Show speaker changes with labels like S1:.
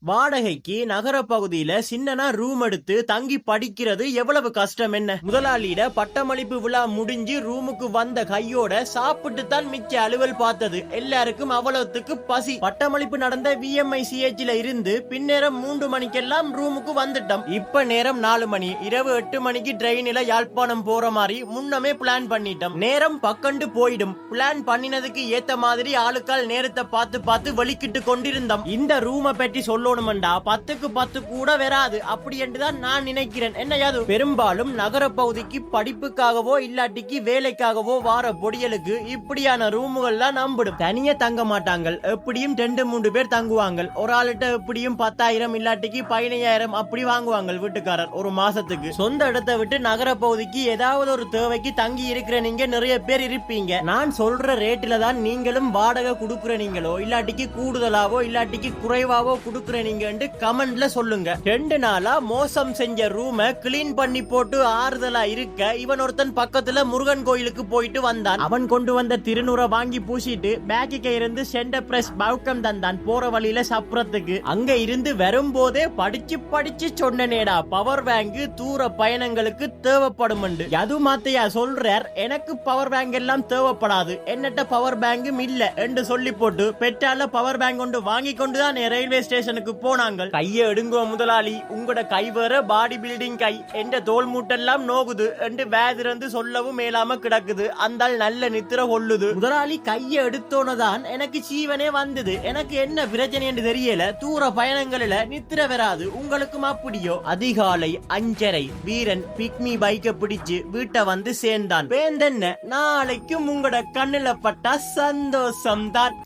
S1: வாடகைக்கு நகர பகுதியில சின்னனா ரூம் எடுத்து தங்கி படிக்கிறது எவ்வளவு கஷ்டம் என்ன. முதலாளியிட பட்டமளிப்பு விழா முடிஞ்சு ரூமுக்கு வந்த கையோட சாப்பிட்டு தான் மிச்ச அலுவல் பார்த்தது. எல்லாருக்கும் அவ்வளவுக்கு பசி. பட்டமளிப்பு நடந்த VMICHல இருந்து பின்னேரம் 3 மணிக்கெல்லாம் ரூமுக்கு வந்துட்டோம். இப்ப நேரம் 4 மணி. இரவு 8 மணிக்கு ட்ரெயினில யாழ்ப்பாணம் போற மாதிரி முன்னமே பிளான் பண்ணிட்டோம். நேரம் பக்கண்டு போயிடும். பிளான் பண்ணினதுக்கு ஏத்த மாதிரி ஆளுக்கால் நேரத்தை பார்த்து பார்த்து வலிக்கிட்டு கொண்டிருந்தோம். இந்த ரூமை பற்றி சொல்ல 10க்கு 10 கூட வராது அப்படி என்றுதான் நான் நினைக்கிறேன். என்னையாது பெரும்பாலும் நகர பகுதிக்கு படிப்புக்காகவோ இல்லாட்டிக்கு வேலைக்காகவோ வார பொடியலுக்கு இப்படியான ரூமுகள் தான் நம்பிடும். தனியா தங்க மாட்டாங்க. எப்படியும் 2-3 பேர் தங்குவாங்க. ஒரு ஆளுட்ட எப்படியும் 10,000 இல்லாட்டிக்கு 15,000 அப்படி வாங்குவாங்க வீட்டுக்காரர் ஒரு மாசத்துக்கு. சொந்த இடத்தை விட்டு நகர பகுதிக்கு ஏதாவது ஒரு தேவைக்கு தங்கி இருக்கிற நீங்க நிறைய பேர் இருப்பீங்க. நான் சொல்ற ரேட்ல தான் நீங்களும் வாடகை கொடுக்குற நீங்களோ இல்லாட்டிக்கு கூடுதலாவோ இல்லாட்டிக்கு குறைவாவோ கொடுக்குற நீங்க கமெண்ட்ல சொல்லுங்க. 2 நாளா மோசம் செஞ்ச ரூமை கிளீன் பண்ணி போட்டு ஆறுதலா இருக்க இவன் ஒருத்தன் பக்கத்துல முருகன் கோயிலுக்கு போயிட்டு வந்தான். அவன் கொண்டு வந்த திருநூறை வாங்கி பூசிட்டு பேக்கிக்க இருந்து சென்டர் பிரஸ் பவுக்கம் தந்தான் போற வழியில சப்புறத்துக்கு. அங்க இருந்து வரும்போதே படிச்சு சொன்னேடா பவர் பேங்க் தூர பயணங்களுக்கு தேவைப்படும். யது மாத்தையா சொல்றார் எனக்கு பவர் பேங்க் எல்லாம் தேவைப்படாது, என்னட்ட பவர் பேங்கும் இல்ல என்று சொல்லி போட்டு பெற்றால பவர் பேங்க் கொண்டு வாங்கி கொண்டுதான் ரயில்வே ஸ்டேஷனுக்கு போனாங்க. கைய எடுங்கோ முதலாளி, உங்களோட கை வேற பாடி பில்டிங் கை, என்ற தோல் மூட்டெல்லாம் நோகுது என்று வேதிருந்து சொல்லவும் மேலாம கிடக்குது. அந்த நல்ல நித்திர கொள்ளுது. முதலாளி கைய எடுத்தோனதான் எனக்கு சீவனே வந்தது. எனக்கு என்ன பிரச்சனை என்று தெரியல. தூர பயணங்களில நித்திர வராது. உங்களுக்கும் அப்படியோ? அதிகாலை 5:30 வீரன் பிக்மி பைக்க பிடிச்சு வீட்டை வந்து சேர்ந்தான். வேந்தென்ன நாளைக்கும் உங்களோட கண்ணுல பட்டா சந்தோஷம் தான்.